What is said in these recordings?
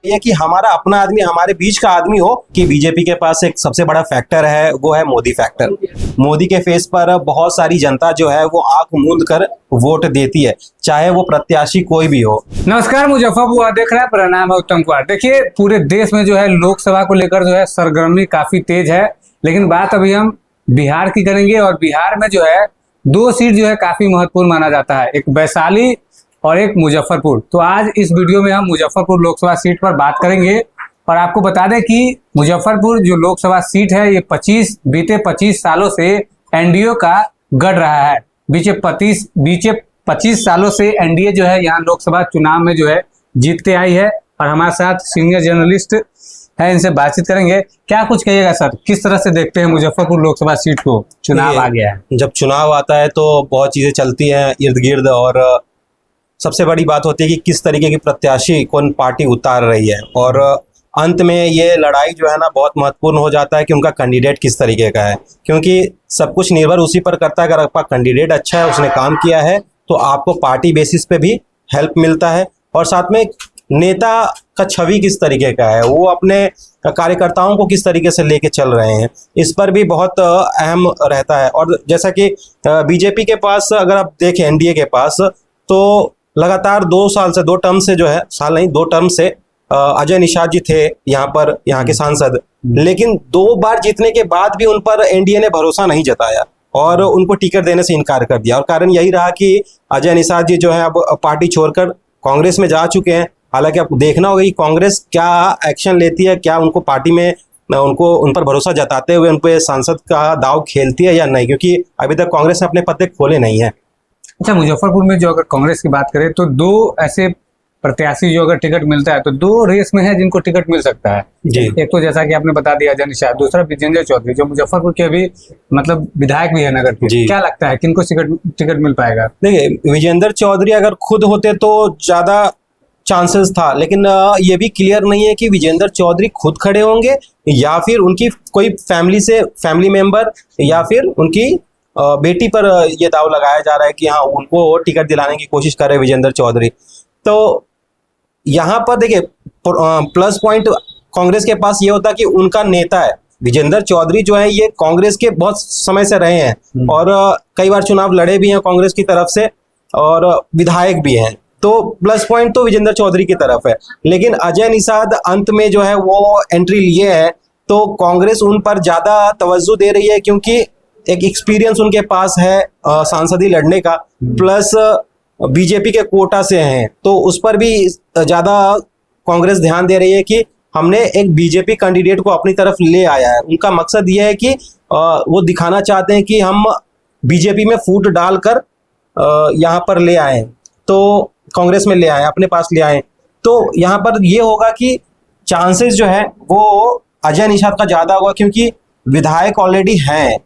ये कि हमारा अपना आदमी हमारे बीच का आदमी हो। कि बीजेपी के पास एक सबसे बड़ा फैक्टर है, वो है मोदी फैक्टर। मोदी के फेस पर बहुत सारी जनता जो है वो आंख मूंद कर वोट देती है, चाहे वो प्रत्याशी कोई भी हो। नमस्कार, मुजफ्फरपुर देख रहे हैं, प्रणाम है उत्तम कुमार। देखिए, पूरे देश में जो है लोकसभा को लेकर जो है सरगर्मी काफी तेज है, लेकिन बात अभी हम बिहार की करेंगे। और बिहार में जो है दो सीट जो है काफी महत्वपूर्ण माना जाता है, एक वैशाली और एक मुजफ्फरपुर। तो आज इस वीडियो में हम मुजफ्फरपुर लोकसभा सीट पर बात करेंगे। और आपको बता दें कि मुजफ्फरपुर जो लोकसभा सीट है ये बीते 25 सालों से एनडीए का गढ़ रहा है। बीते 25 सालों से एनडीए जो है यहाँ लोकसभा चुनाव में जो है जीतते आई है। और हमारे साथ सीनियर जर्नलिस्ट है, इनसे बातचीत करेंगे। क्या कुछ कहिएगा सर, किस तरह से देखते हैं मुजफ्फरपुर लोकसभा सीट को? चुनाव आ गया है, जब चुनाव आता है तो बहुत चीजें चलती हैं इर्द गिर्द, और सबसे बड़ी बात होती है कि किस तरीके की प्रत्याशी कौन पार्टी उतार रही है। और अंत में ये लड़ाई जो है ना बहुत महत्वपूर्ण हो जाता है कि उनका कैंडिडेट किस तरीके का है, क्योंकि सब कुछ निर्भर उसी पर करता है। अगर आपका कैंडिडेट अच्छा है, उसने काम किया है, तो आपको पार्टी बेसिस पे भी हेल्प मिलता है। और साथ में नेता का छवि किस तरीके का है, वो अपने कार्यकर्ताओं को किस तरीके से लेके चल रहे हैं, इस पर भी बहुत अहम रहता है। और जैसा कि बीजेपी के पास अगर आप देखें, एनडीए के पास तो लगातार 2 साल से, 2 टर्म से जो है, साल नहीं 2 टर्म से अजय निषाद जी थे यहाँ के सांसद। लेकिन 2 बार जीतने के बाद भी उन पर एनडीए ने भरोसा नहीं जताया और उनको टिकट देने से इनकार कर दिया। और कारण यही रहा कि अजय निषाद जी जो है अब पार्टी छोड़कर कांग्रेस में जा चुके हैं। हालांकि अब देखना होगा कि कांग्रेस क्या एक्शन लेती है, क्या उनको पार्टी में उन पर भरोसा जताते हुए उन पर सांसद का दाव खेलती है या नहीं, क्योंकि अभी तक कांग्रेस ने अपने पत्ते खोले नहीं है। अच्छा, मुजफ्फरपुर में जो अगर कांग्रेस की बात करें तो 2 ऐसे प्रत्याशी जो अगर टिकट मिलता है तो 2 रेस में है जिनको टिकट मिल सकता है जी। एक तो जैसा कि आपने बता दिया अजय निषाद, दूसरा विजेंद्र चौधरी जो मुजफ्फरपुर के अभी मतलब विधायक भी है नगर के। क्या लगता है किनको टिकट मिल पाएगा? देखिए, विजेंद्र चौधरी अगर खुद होते तो ज्यादा चांसेस था, लेकिन ये भी क्लियर नहीं है कि विजेंद्र चौधरी खुद खड़े होंगे या फिर उनकी कोई फैमिली मेंबर या फिर उनकी बेटी पर ये दाव लगाया जा रहा है कि हाँ उनको टिकट दिलाने की कोशिश कर रहे विजेंद्र चौधरी। तो यहाँ पर देखिए, प्लस पॉइंट कांग्रेस के पास ये होता कि उनका नेता है विजेंद्र चौधरी जो है, ये कांग्रेस के बहुत समय से रहे हैं और कई बार चुनाव लड़े भी हैं कांग्रेस की तरफ से और विधायक भी हैं। तो प्लस पॉइंट तो विजेंद्र चौधरी की तरफ है। लेकिन अजय निषाद अंत में जो है वो एंट्री लिए है, तो कांग्रेस उन पर ज्यादा तवज्जो दे रही है, क्योंकि एक एक्सपीरियंस उनके पास है सांसदी लड़ने का, प्लस बीजेपी के कोटा से हैं, तो उस पर भी ज्यादा कांग्रेस ध्यान दे रही है कि हमने एक बीजेपी कैंडिडेट को अपनी तरफ ले आया है। उनका मकसद यह है कि वो दिखाना चाहते हैं कि हम बीजेपी में फूट डालकर यहाँ पर ले आए, तो कांग्रेस में ले आए, अपने पास ले आए। तो यहाँ पर ये होगा कि चांसेस जो है वो अजय निषाद का ज्यादा होगा, क्योंकि विधायक ऑलरेडी हैं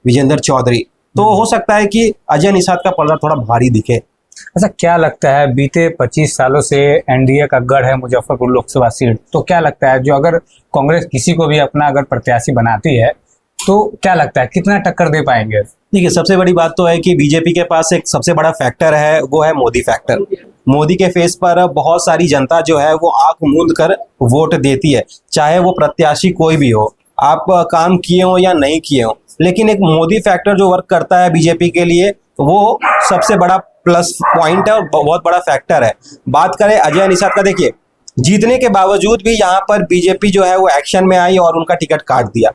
विजेंद्र चौधरी, तो हो सकता है कि अजय निषाद का पलड़ा थोड़ा भारी दिखे। अच्छा, क्या लगता है बीते 25 सालों से एनडीए का गढ़ है मुजफ्फरपुर लोकसभा सीट, तो क्या लगता है जो अगर कांग्रेस किसी को भी अपना अगर प्रत्याशी बनाती है तो क्या लगता है कितना टक्कर दे पाएंगे? देखिए, सबसे बड़ी बात तो है कि बीजेपी के पास एक सबसे बड़ा फैक्टर है, वो है मोदी फैक्टर। मोदी के फेस पर बहुत सारी जनता जो है वो आंख मूंद कर वोट देती है, चाहे वो प्रत्याशी कोई भी हो, आप काम किए हो या नहीं किए हो। लेकिन एक मोदी फैक्टर जो वर्क करता है बीजेपी के लिए, वो सबसे बड़ा प्लस पॉइंट है और बहुत बड़ा फैक्टर है। बात करें अजय निषाद का, देखिए जीतने के बावजूद भी यहाँ पर बीजेपी जो है वो एक्शन में आई और उनका टिकट काट दिया।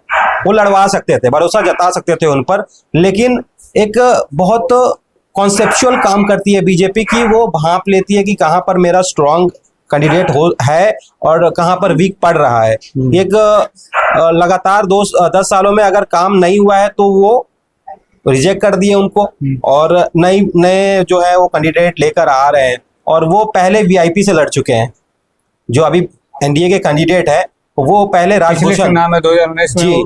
वो लड़वा सकते थे, भरोसा जता सकते थे उन पर, लेकिन एक बहुत कॉन्सेप्चुअल काम करती है बीजेपी की, वो भांप लेती है कि कहाँ पर मेरा स्ट्रॉन्ग कैंडिडेट है और कहाँ पर वीक पड़ रहा है। एक लगातार 10 सालों में अगर काम नहीं हुआ है तो वो रिजेक्ट कर दिए उनको, और नए जो है वो कैंडिडेट लेकर आ रहे हैं। और वो पहले वीआईपी से लड़ चुके हैं, जो अभी एनडीए के कैंडिडेट है वो पहले राजभूषण नाम है 2019 में जी,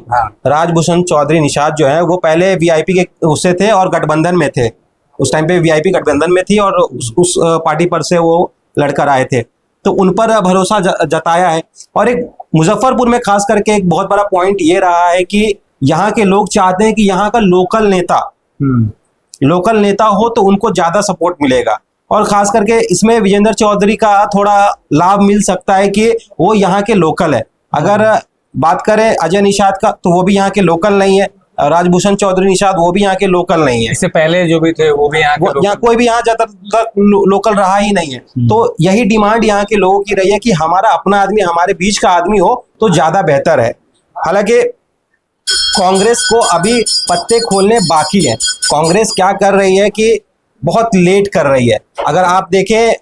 राजभूषण चौधरी निषाद जो है वो पहले वीआईपी के उससे थे और गठबंधन में थे। उस टाइम पे वीआईपी गठबंधन में थी और उस पार्टी पर से वो लड़कर आए थे, तो उन पर भरोसा जताया है। और एक मुजफ्फरपुर में खास करके एक बहुत बड़ा पॉइंट ये रहा है कि यहाँ के लोग चाहते हैं कि यहाँ का लोकल नेता हो तो उनको ज्यादा सपोर्ट मिलेगा। और खास करके इसमें विजेंद्र चौधरी का थोड़ा लाभ मिल सकता है कि वो यहाँ के लोकल है। अगर बात करें अजय निषाद का तो वो भी यहाँ के लोकल नहीं है, राजभूषण चौधरी निषाद वो भी यहाँ के लोकल नहीं है, इससे पहले जो भी थे वो भी यहाँ के यहाँ लोग। कोई भी यहाँ ज्यादातर लोकल रहा ही नहीं है। तो यही डिमांड यहाँ के लोगों की रही है कि हमारा अपना आदमी, हमारे बीच का आदमी हो तो ज्यादा बेहतर है। हालांकि कांग्रेस को अभी पत्ते खोलने बाकी है। कांग्रेस क्या कर रही है कि बहुत लेट कर रही है। अगर आप देखें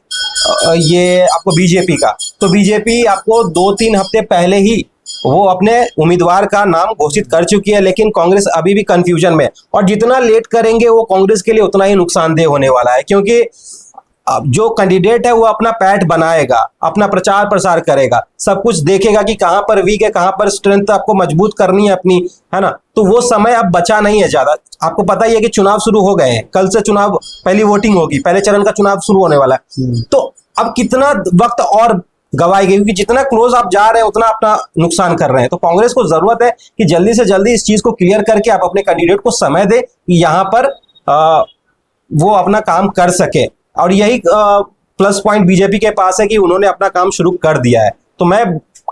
ये आपको बीजेपी का, तो बीजेपी आपको 2-3 हफ्ते पहले ही वो अपने उम्मीदवार का नाम घोषित कर चुकी है, लेकिन कांग्रेस अभी भी कंफ्यूजन में है। और जितना लेट करेंगे वो कांग्रेस के लिए उतना ही नुकसानदेह होने वाला है, क्योंकि अब जो कैंडिडेट है वो अपना पैठ बनाएगा, अपना प्रचार प्रसार करेगा, सब कुछ देखेगा कि कहां पर वीक है, कहां पर स्ट्रेंथ आपको मजबूत करनी है अपनी, है ना। तो वो समय अब बचा नहीं है ज्यादा। आपको पता ही है कि चुनाव शुरू हो गए हैं, कल से चुनाव, पहली वोटिंग होगी, पहले चरण का चुनाव शुरू होने वाला है। तो अब कितना वक्त और गवाएगी, क्योंकि जितना क्लोज आप जा रहे हैं उतना अपना नुकसान कर रहे हैं। तो कांग्रेस को जरूरत है कि जल्दी से जल्दी इस चीज को क्लियर करके आप अपने कैंडिडेट को समय दे कि यहाँ पर वो अपना काम कर सके। और यही प्लस पॉइंट बीजेपी के पास है कि उन्होंने अपना काम शुरू कर दिया है। तो मैं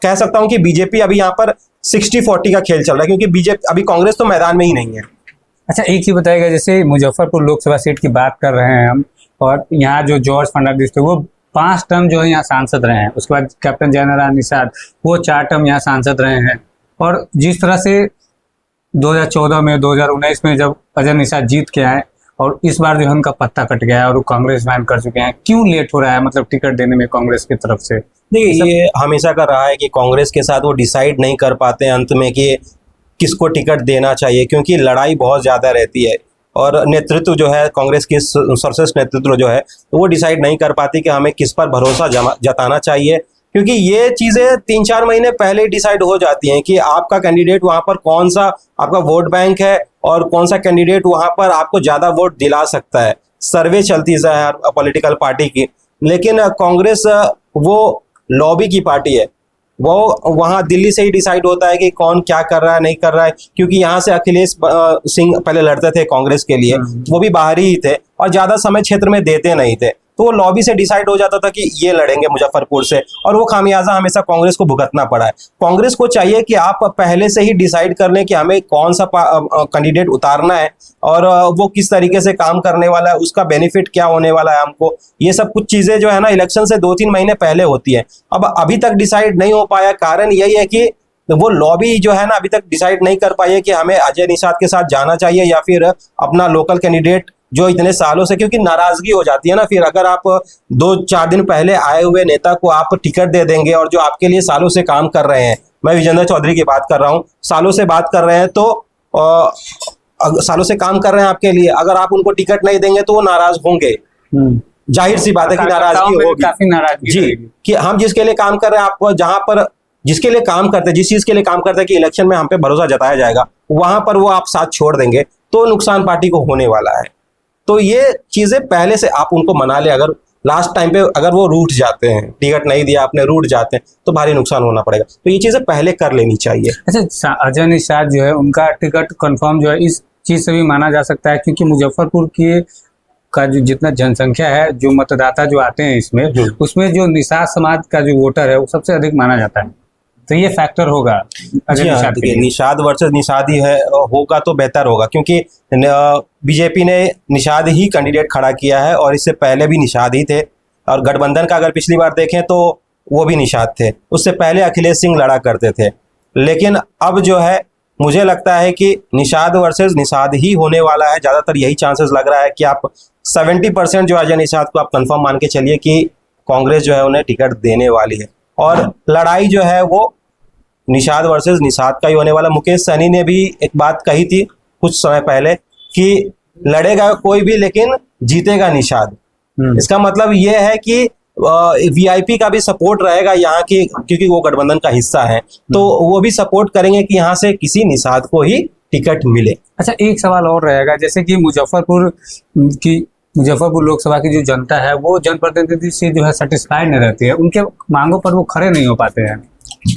कह सकता हूं कि बीजेपी अभी यहाँ पर 60-40 का खेल चल रहा है, क्योंकि बीजेपी अभी कांग्रेस तो मैदान में ही नहीं है। अच्छा, एक चीज बताइएगा, जैसे मुजफ्फरपुर लोकसभा सीट की बात कर रहे हैं हम, और यहाँ जो जॉर्ज फर्नांडिस थे वो 5 टर्म जो है यहाँ सांसद रहे हैं। उसके बाद कैप्टन जयनारायण निषाद वो 4 टर्म यहाँ सांसद रहे हैं। और जिस तरह से 2014 में, 2019 में जब अजय निषाद जीत के आए, और इस बार जो है उनका पत्ता कट गया है और वो कांग्रेस ज्वाइन कर चुके हैं, क्यों लेट हो रहा है मतलब टिकट देने में कांग्रेस की तरफ से? देखिए, ये हमेशा का रहा है कि कांग्रेस के साथ वो डिसाइड नहीं कर पाते हैं अंत में कि किसको टिकट देना चाहिए, क्योंकि लड़ाई बहुत ज़्यादा रहती है और नेतृत्व जो है कांग्रेस की, सर्वश्रेष्ठ नेतृत्व जो है, तो वो डिसाइड नहीं कर पाती कि हमें किस पर भरोसा जताना चाहिए। क्योंकि ये चीज़ें 3-4 महीने पहले ही डिसाइड हो जाती हैं कि आपका कैंडिडेट वहाँ पर कौन सा आपका वोट बैंक है और कौन सा कैंडिडेट वहाँ पर आपको ज़्यादा वोट दिला सकता है। सर्वे चलती है हर पॉलिटिकल पार्टी की, लेकिन कांग्रेस वो लॉबी की पार्टी है। वो वहाँ दिल्ली से ही डिसाइड होता है कि कौन क्या कर रहा है, नहीं कर रहा है। क्योंकि यहाँ से अखिलेश सिंह पहले लड़ते थे कांग्रेस के लिए, वो भी बाहरी ही थे और ज़्यादा समय क्षेत्र में देते नहीं थे, तो वो लॉबी से डिसाइड हो जाता था कि ये लड़ेंगे मुजफ्फरपुर से, और वो खामियाजा हमेशा कांग्रेस को भुगतना पड़ा है। कांग्रेस को चाहिए कि आप पहले से ही डिसाइड कर लें कि हमें कौन सा कैंडिडेट उतारना है और वो किस तरीके से काम करने वाला है, उसका बेनिफिट क्या होने वाला है हमको। ये सब कुछ चीज़ें जो है ना इलेक्शन से 2-3 महीने पहले होती है। अब अभी तक डिसाइड नहीं हो पाया, कारण यही है कि वो लॉबी जो है ना अभी तक डिसाइड नहीं कर पाई है कि हमें अजय निषाद के साथ जाना चाहिए या फिर अपना लोकल कैंडिडेट जो इतने सालों से, क्योंकि नाराजगी हो जाती है ना फिर, अगर आप 2-4 दिन पहले आए हुए नेता को आप टिकट दे देंगे और जो आपके लिए सालों से काम कर रहे हैं, मैं विजेंद्र चौधरी की बात कर रहा हूँ, सालों से बात कर रहे हैं, तो सालों से काम कर रहे हैं आपके लिए, अगर आप उनको टिकट नहीं देंगे तो वो नाराज होंगे। जाहिर सी बात है कि नाराजगी होगी, काफी नाराजगी जी, कि हम जिसके लिए काम कर रहे हैं, आप जहां पर जिसके लिए काम करते हैं, जिस चीज के लिए काम करते हैं कि इलेक्शन में हम पे भरोसा जताया जाएगा, वहां पर वो आप साथ छोड़ देंगे तो नुकसान पार्टी को होने वाला है। तो ये चीजें पहले से आप उनको मना ले। अगर लास्ट टाइम पे अगर वो रूठ जाते हैं, टिकट नहीं दिया आपने, रूठ जाते हैं, तो भारी नुकसान होना पड़ेगा। तो ये चीजें पहले कर लेनी चाहिए। अच्छा, अजय निषाद जो है उनका टिकट कंफर्म जो है इस चीज से भी माना जा सकता है, क्योंकि मुजफ्फरपुर की का जो जितना जनसंख्या है, जो मतदाता जो आते हैं इसमें, उसमें जो निषाद समाज का जो वोटर है वो सबसे अधिक माना जाता है, तो ये फैक्टर होगा अजय निषाद के लिए। निषाद वर्सेस निषाद ही है, होगा तो बेहतर होगा, क्योंकि बीजेपी ने निषाद ही कैंडिडेट खड़ा किया है और इससे पहले भी निषाद ही थे, और गठबंधन का अगर पिछली बार देखें तो वो भी निषाद थे, उससे पहले अखिलेश सिंह लड़ा करते थे। लेकिन अब जो है मुझे लगता है कि निषाद वर्सेस निषाद ही होने वाला है, ज़्यादातर यही चांसेस लग रहा है कि आप 70% जो अजय निषाद को आप कंफर्म मान के चलिए कि कांग्रेस जो है उन्हें टिकट देने वाली है, और लड़ाई जो है वो निषाद वर्सेस निषाद का ही होने वाला। मुकेश सहनी ने भी एक बात कही थी कुछ समय पहले कि लड़ेगा कोई भी लेकिन जीतेगा निषाद। इसका मतलब ये है कि वीआईपी का भी सपोर्ट रहेगा यहाँ की, क्योंकि वो गठबंधन का हिस्सा है, तो वो भी सपोर्ट करेंगे कि यहाँ से किसी निषाद को ही टिकट मिले। अच्छा, एक सवाल और रहेगा, जैसे कि मुजफ्फरपुर लोकसभा की जो जनता है वो जनप्रतिनिधि से जो है सेटिस्फाइड नहीं रहती है, उनके मांगों पर वो खड़े नहीं हो पाते हैं।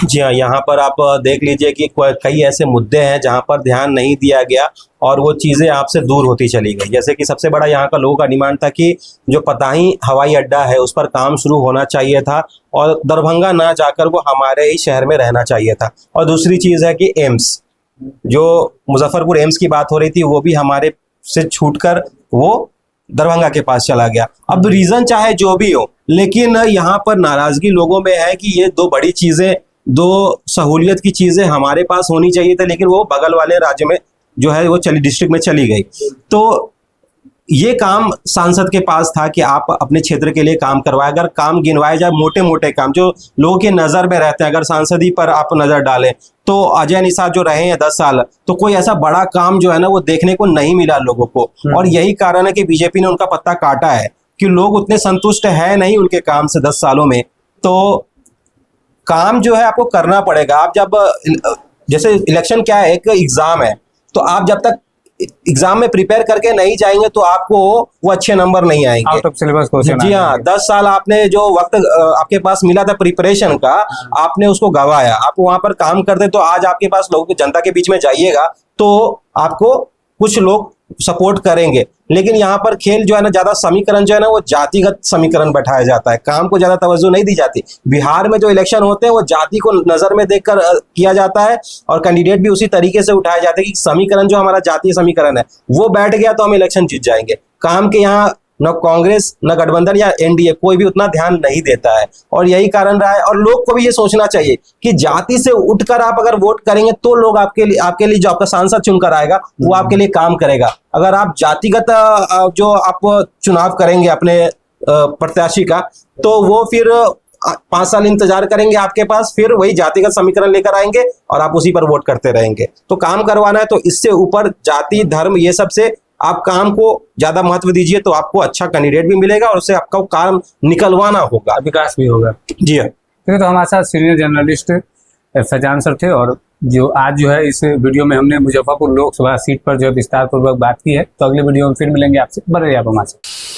जी हाँ, यहाँ पर आप देख लीजिए कि कई ऐसे मुद्दे हैं जहाँ पर ध्यान नहीं दिया गया और वो चीज़ें आपसे दूर होती चली गई। जैसे कि सबसे बड़ा यहाँ का लोगों का डिमांड था कि जो पताही हवाई अड्डा है उस पर काम शुरू होना चाहिए था और दरभंगा ना जाकर वो हमारे ही शहर में रहना चाहिए था। और दूसरी चीज़ है कि एम्स, जो मुजफ्फरपुर एम्स की बात हो रही थी, वो भी हमारे से छूटकर वो दरभंगा के पास चला गया। अब रीज़न चाहे जो भी हो, लेकिन यहाँ पर नाराज़गी लोगों में है कि ये दो बड़ी चीज़ें, दो सहूलियत की चीज़ें हमारे पास होनी चाहिए थी, लेकिन वो बगल वाले राज्य में जो है वो डिस्ट्रिक्ट में चली गई। तो ये काम सांसद के पास था कि आप अपने क्षेत्र के लिए काम करवाए। अगर काम गिनवाए जाए, मोटे मोटे काम जो लोगों की नज़र में रहते हैं, अगर सांसद ही पर आप नज़र डालें तो अजय निषाद जो रहे हैं 10 साल, तो कोई ऐसा बड़ा काम जो है ना वो देखने को नहीं मिला लोगों को। और यही कारण है कि बीजेपी ने उनका पत्ता काटा है कि लोग उतने संतुष्ट है नहीं उनके काम से 10 सालों में। तो काम जो है आपको करना पड़ेगा। आप जब जैसे इलेक्शन क्या है, एक एग्जाम है, तो आप जब तक एग्जाम में प्रिपेयर करके नहीं जाएंगे तो आपको वो अच्छे नंबर नहीं आएंगे। Out of syllabus question. जी हाँ, 10 साल आपने जो वक्त आपके पास मिला था प्रिपरेशन का, आपने उसको गंवाया। आप वहां पर काम करते तो आज आपके पास लोगों जनता के बीच में जाइएगा तो आपको कुछ लोग सपोर्ट करेंगे। लेकिन यहाँ पर खेल जो है ना, ज्यादा समीकरण जो है ना वो जातिगत समीकरण बैठाया जाता है, काम को ज्यादा तवज्जो नहीं दी जाती। बिहार में जो इलेक्शन होते हैं वो जाति को नजर में देखकर किया जाता है और कैंडिडेट भी उसी तरीके से उठाए जाते हैं कि समीकरण जो हमारा जातीय समीकरण है वो बैठ गया तो हम इलेक्शन जीत जाएंगे। काम के यहाँ न कांग्रेस न गठबंधन या एनडीए कोई भी उतना ध्यान नहीं देता है और यही कारण रहा है। और लोग को भी ये सोचना चाहिए कि जाति से उठकर आप अगर वोट करेंगे तो लोग आपके लिए जो आपका सांसद चुनकर आएगा वो आपके लिए काम करेगा। अगर आप जातिगत जो आप चुनाव करेंगे अपने प्रत्याशी का, तो वो फिर 5 साल इंतजार करेंगे आपके पास, फिर वही जातिगत समीकरण लेकर आएंगे और आप उसी पर वोट करते रहेंगे। तो काम करवाना है तो इससे ऊपर जाति धर्म ये सब से आप काम को ज्यादा महत्व दीजिए तो आपको अच्छा कैंडिडेट भी मिलेगा और उससे आपका काम निकलवाना होगा, विकास भी होगा। जी हाँ। ठीक है, तो हमारे साथ सीनियर जर्नलिस्ट फैजान सर थे और जो आज जो है इस वीडियो में हमने मुजफ्फरपुर लोकसभा सीट पर जो है विस्तार पूर्वक बात की है। तो अगले वीडियो में फिर मिलेंगे आपसे, बने रहिए आप हमारे साथ।